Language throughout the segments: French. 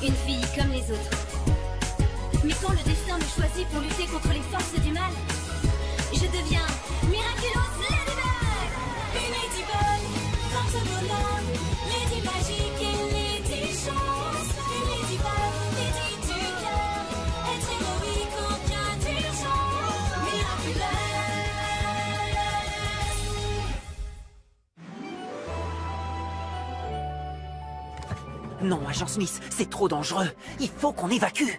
Une fille comme les autres. Mais quand le destin me choisit pour lutter contre les forces du mal, je deviens Miraculous Ladybug. Une Ladybug, force bonhomme, Lady magique et Lady chance. Une Ladybug, Lady du cœur, être héroïque en cas d'urgence. Miraculous. Non, agent Smith, c'est trop dangereux. Il faut qu'on évacue.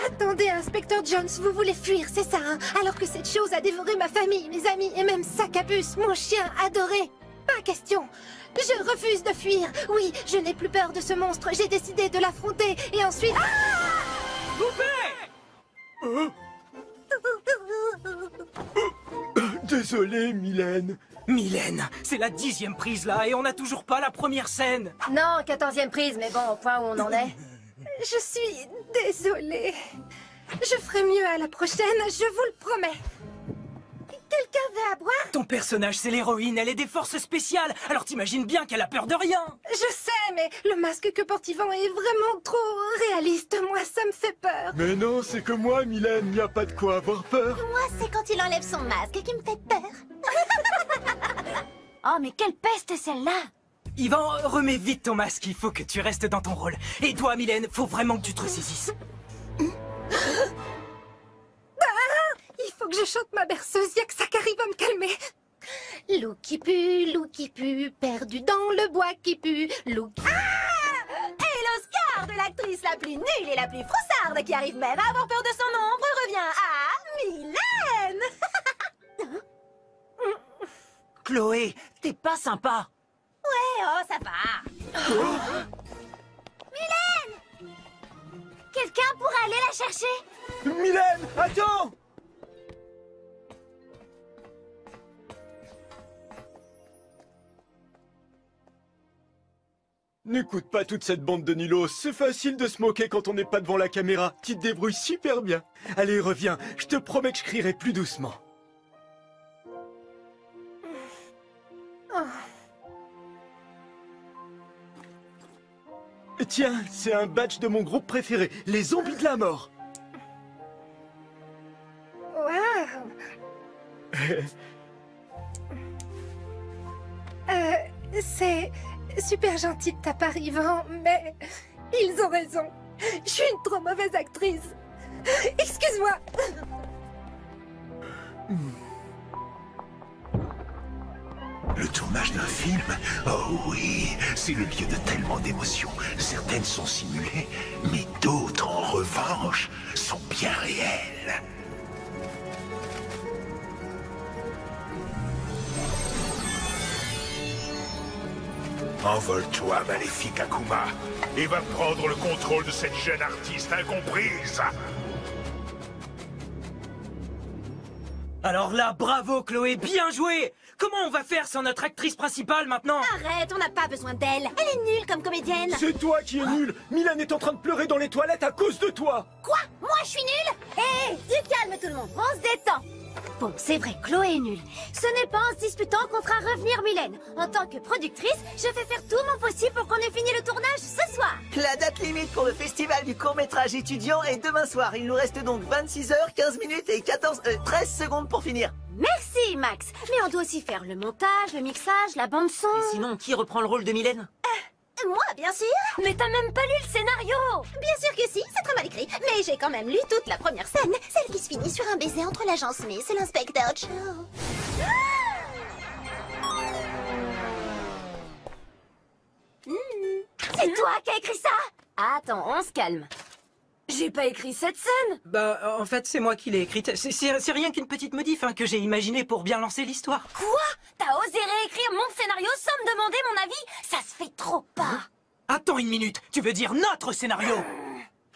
Attendez, inspecteur Jones, vous voulez fuir, c'est ça, hein? Alors que cette chose a dévoré ma famille, mes amis et même Saccabus, mon chien adoré. Pas question. Je refuse de fuir. Oui, je n'ai plus peur de ce monstre. J'ai décidé de l'affronter et ensuite... Désolé, Mylène. Mylène, c'est la 10e prise là et on n'a toujours pas la première scène. Non, 14e prise, mais bon, au point où on en est. Je suis désolée. Je ferai mieux à la prochaine, je vous le promets. Quelqu'un veut à boire? Ton personnage, c'est l'héroïne, elle est des forces spéciales, alors t'imagines bien qu'elle a peur de rien. Je sais, mais le masque que porte Yvan est vraiment trop réaliste. Moi, ça me fait peur. Mais non, c'est que moi, Mylène, y a pas de quoi avoir peur. Moi, c'est quand il enlève son masque qui me fait peur. Oh, mais quelle peste est celle-là! Yvan, remets vite ton masque, il faut que tu restes dans ton rôle. Et toi, Mylène, faut vraiment que tu te ressaisisses. Il faut que je chante ma berceuse, y'a que ça qui arrive à me calmer. Loup qui pue, perdu dans le bois qui pue, loup qui... Et l'Oscar de l'actrice la plus nulle et la plus froussarde qui arrive même à avoir peur de son ombre revient à Mylène. Chloé, t'es pas sympa. Ouais, oh, ça va. Mylène! Quelqu'un pourrait aller la chercher? Mylène, attends! N'écoute pas toute cette bande de nulos, c'est facile de se moquer quand on n'est pas devant la caméra. Tu te débrouilles super bien. Allez, reviens, je te promets que je crierai plus doucement. Tiens, c'est un badge de mon groupe préféré, les zombies de la mort. Waouh. C'est super gentil de ta part, Yvan, mais ils ont raison. Je suis une trop mauvaise actrice. Excuse-moi. Le tournage d'un film? Oh oui, c'est le lieu de tellement d'émotions. Certaines sont simulées, mais d'autres, en revanche, sont bien réelles. Envole-toi, maléfique Akuma, et va prendre le contrôle de cette jeune artiste incomprise. Alors là, bravo Chloé, bien joué. Comment on va faire sans notre actrice principale maintenant? Arrête, on n'a pas besoin d'elle. Elle est nulle comme comédienne. C'est toi qui es nul. Mylène est en train de pleurer dans les toilettes à cause de toi. Quoi? Moi, je suis nulle? Hé, du calme tout le monde, on se détend. Bon, c'est vrai, Chloé est nulle. Ce n'est pas en se disputant qu'on fera revenir Mylène. En tant que productrice, je vais faire tout mon possible pour qu'on ait fini le tournage ce soir. La date limite pour le festival du court-métrage étudiant est demain soir. Il nous reste donc 26 heures, 15 minutes et 13 secondes pour finir. Merci, Max. Mais on doit aussi faire le montage, le mixage, la bande-son. Et sinon, qui reprend le rôle de Mylène? Moi, bien sûr. Mais t'as même pas lu le scénario. Bien sûr que si, c'est très mal écrit. Mais j'ai quand même lu toute la première scène, celle qui se finit sur un baiser entre l'agent Smith et l'inspecteur Joe. C'est toi qui as écrit ça? Attends, on se calme. J'ai pas écrit cette scène. Bah, en fait, c'est moi qui l'ai écrite. C'est rien qu'une petite modif hein, que j'ai imaginée pour bien lancer l'histoire. Quoi? T'as osé réécrire mon scénario sans me demander mon avis? Ça se fait trop pas. Attends une minute, tu veux dire notre scénario?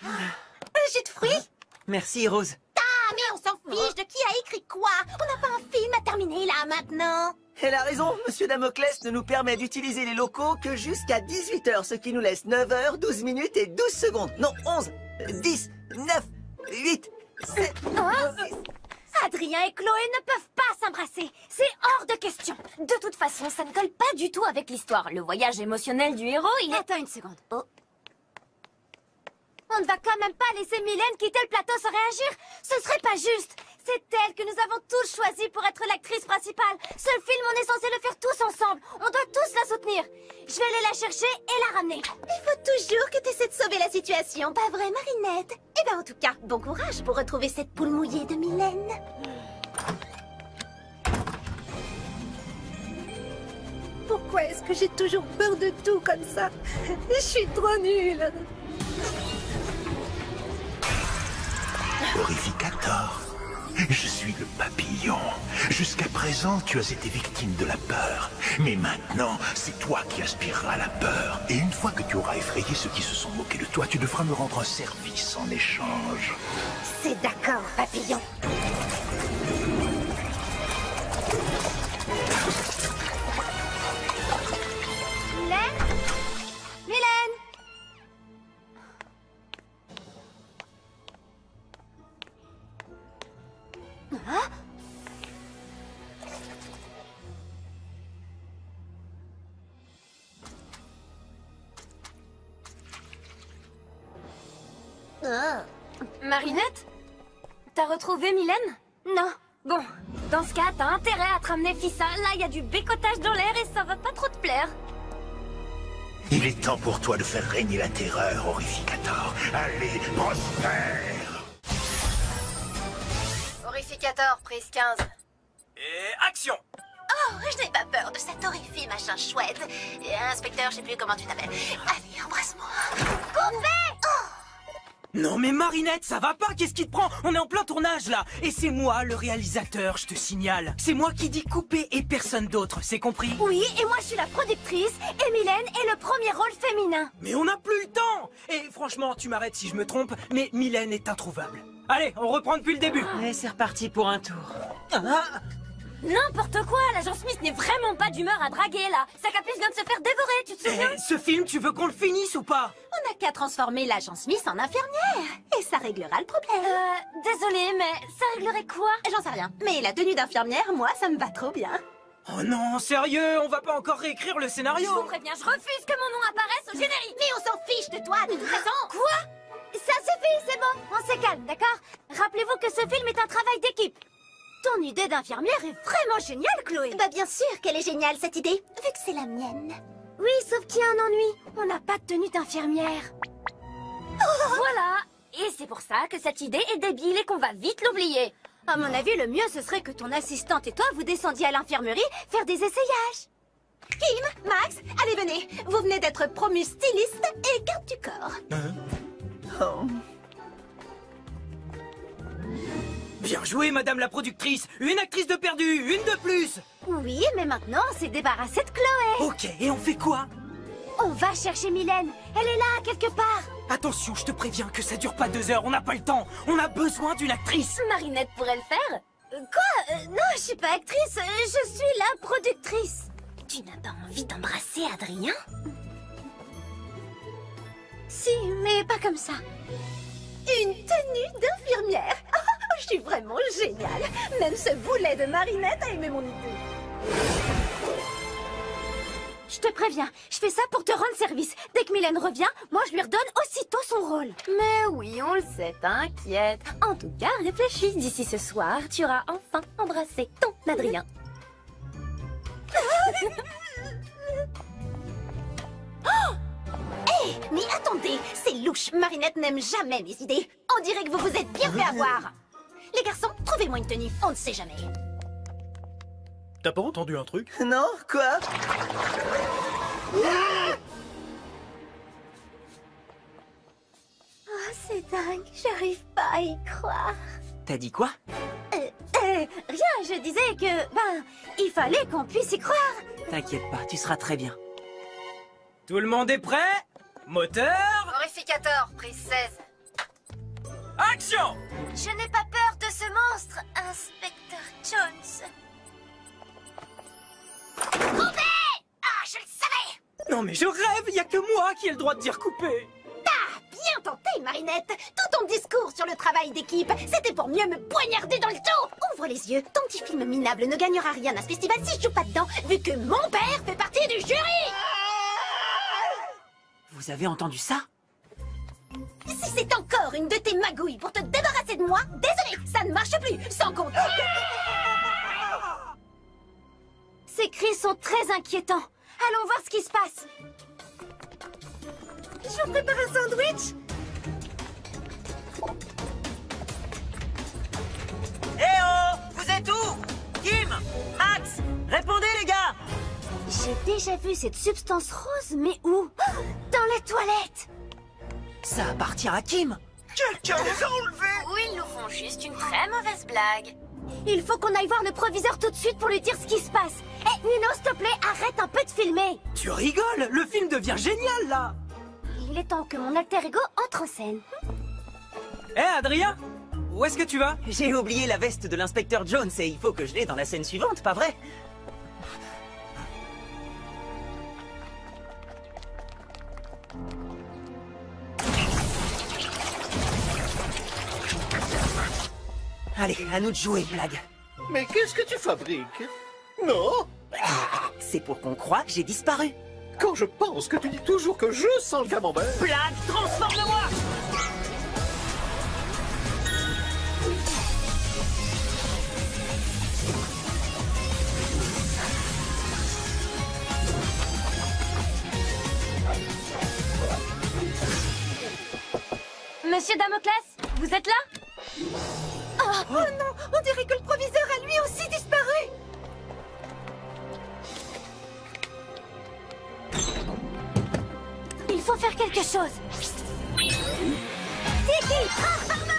Jus de fruits? Merci, Rose. Ah, mais on s'en fiche de qui a écrit quoi. On n'a pas un film à terminer là maintenant. Elle a raison, Monsieur Damoclès ne nous permet d'utiliser les locaux que jusqu'à 18 heures, ce qui nous laisse 9 heures, 12 minutes et 12 secondes. Non, 11, 10, 9, 8, 7, 6... Adrien et Chloé ne peuvent pas s'embrasser. C'est hors de question. De toute façon, ça ne colle pas du tout avec l'histoire. Le voyage émotionnel du héros, il est... Attends une seconde. Oh. On ne va quand même pas laisser Mylène quitter le plateau sans réagir. Ce serait pas juste. C'est elle que nous avons tous choisie pour être l'actrice principale. Ce film, on est censé le faire tous ensemble. On doit tous la soutenir. Je vais aller la chercher et la ramener. Il faut toujours que tu essaies de sauver la situation, pas vrai, Marinette? Eh ben, en tout cas, bon courage pour retrouver cette poule mouillée de Mylène. Pourquoi est-ce que j'ai toujours peur de tout comme ça? Je suis trop nulle. Horrificator, je suis le papillon. Jusqu'à présent, tu as été victime de la peur. Mais maintenant, c'est toi qui aspireras la peur. Et une fois que tu auras effrayé ceux qui se sont moqués de toi, tu devras me rendre un service en échange. C'est d'accord, papillon. Mylène? Mylène? Hein? Marinette? T'as retrouvé Mylène? Non. Bon, dans ce cas, t'as intérêt à te ramener Fissa. Là, il y a du bécotage dans l'air et ça va pas trop te plaire. Il est temps pour toi de faire régner la terreur, Horrificator. Allez, prospère! Horrificator, prise 15. Et action! Oh, je n'ai pas peur de cet horrifique machin chouette. Et inspecteur, je sais plus comment tu t'appelles. Allez, embrasse-moi. Coupé! Non mais Marinette, ça va pas, qu'est-ce qui te prend? On est en plein tournage là. Et c'est moi le réalisateur, je te signale. C'est moi qui dis couper et personne d'autre, c'est compris? Oui, et moi je suis la productrice, et Mylène est le premier rôle féminin. Mais on n'a plus le temps! Et franchement, tu m'arrêtes si je me trompe, mais Mylène est introuvable. Allez, on reprend depuis le début. Et c'est reparti pour un tour. N'importe quoi, l'agent Smith n'est vraiment pas d'humeur à draguer là. Sa capuce vient de se faire dévorer, tu te souviens? Ce film, tu veux qu'on le finisse ou pas? On n'a qu'à transformer l'agent Smith en infirmière. Et ça réglera le problème. Désolée, mais ça réglerait quoi? J'en sais rien. Mais la tenue d'infirmière, moi, ça me va trop bien. Oh non, sérieux, on va pas encore réécrire le Je scénario? vous préviens, je refuse que mon nom apparaisse au générique. Mais on s'en fiche de toi, de toute façon. Quoi? Ça suffit, c'est bon, on se calme, d'accord? Rappelez-vous que ce film est un travail d'équipe. Ton idée d'infirmière est vraiment géniale, Chloé. Bah bien sûr qu'elle est géniale, cette idée, vu que c'est la mienne. Oui, sauf qu'il y a un ennui. On n'a pas de tenue d'infirmière. Voilà. Et c'est pour ça que cette idée est débile et qu'on va vite l'oublier. À mon avis, le mieux, ce serait que ton assistante et toi, vous descendiez à l'infirmerie faire des essayages. Kim, Max, allez venez. Vous venez d'être promu styliste et garde du corps. Oh. Bien joué, madame la productrice. Une actrice de perdu, une de plus. Oui, mais maintenant, on s'est débarrassé de Chloé. Ok, et on fait quoi? On va chercher Mylène. Elle est là, quelque part. Attention, je te préviens que ça dure pas 2 heures, on n'a pas le temps. On a besoin d'une actrice. Marinette pourrait le faire. Quoi? Non, je suis pas actrice, je suis la productrice. Tu n'as pas envie d'embrasser Adrien? Si, mais pas comme ça. Une tenue d'infirmière. Je suis vraiment géniale. Même ce boulet de Marinette a aimé mon idée. Je te préviens, je fais ça pour te rendre service. Dès que Mylène revient, moi je lui redonne aussitôt son rôle. Mais oui, on le sait, t'inquiète. En tout cas, réfléchis, d'ici ce soir, tu auras enfin embrassé ton Adrien. Hé, mais attendez, c'est louche. Marinette n'aime jamais mes idées. On dirait que vous vous êtes bien fait avoir. Les garçons, trouvez-moi une tenue, on ne sait jamais. T'as pas entendu un truc? Non, quoi? Oh, c'est dingue, j'arrive pas à y croire. T'as dit quoi? Rien, je disais que, il fallait qu'on puisse y croire. T'inquiète pas, tu seras très bien. Tout le monde est prêt? Moteur? Horrificator, prise 16. Action! Je n'ai pas peur de ce monstre, Inspecteur Jones. Coupé! Ah, je le savais! Non mais je rêve, y a que moi qui ai le droit de dire couper. Ah, bien tenté, Marinette. Tout ton discours sur le travail d'équipe, c'était pour mieux me poignarder dans le dos. Ouvre les yeux, ton petit film minable ne gagnera rien à ce festival si je joue pas dedans, vu que mon père fait partie du jury. Vous avez entendu ça? Si c'est encore une de tes magouilles pour te débarrasser de moi, désolé, ça ne marche plus, sans compte. Ces cris sont très inquiétants. Allons voir ce qui se passe. Je prépare un sandwich. Eh oh! Vous êtes où? Kim? Max? Répondez, les gars! J'ai déjà vu cette substance rose, mais où? Dans les toilettes. Ça appartient à Kim! Quelqu'un les a enlevés! Ou ils nous font juste une très mauvaise blague. Il faut qu'on aille voir le proviseur tout de suite pour lui dire ce qui se passe. Hé, Nino, s'il te plaît, arrête un peu de filmer. Tu rigoles? Le film devient génial, là! Il est temps que mon alter ego entre en scène. Eh, Adrien? Où est-ce que tu vas? J'ai oublié la veste de l'inspecteur Jones et il faut que je l'ai dans la scène suivante, pas vrai? Allez, à nous de jouer, blague. Mais qu'est-ce que tu fabriques? Non? C'est pour qu'on croie que j'ai disparu. Quand je pense que tu dis toujours que je sens le camembert. Blague, transforme-moi! Monsieur Damoclès, vous êtes là? Oh non, on dirait que le proviseur a lui aussi disparu. Il faut faire quelque chose. Tiki, transforme!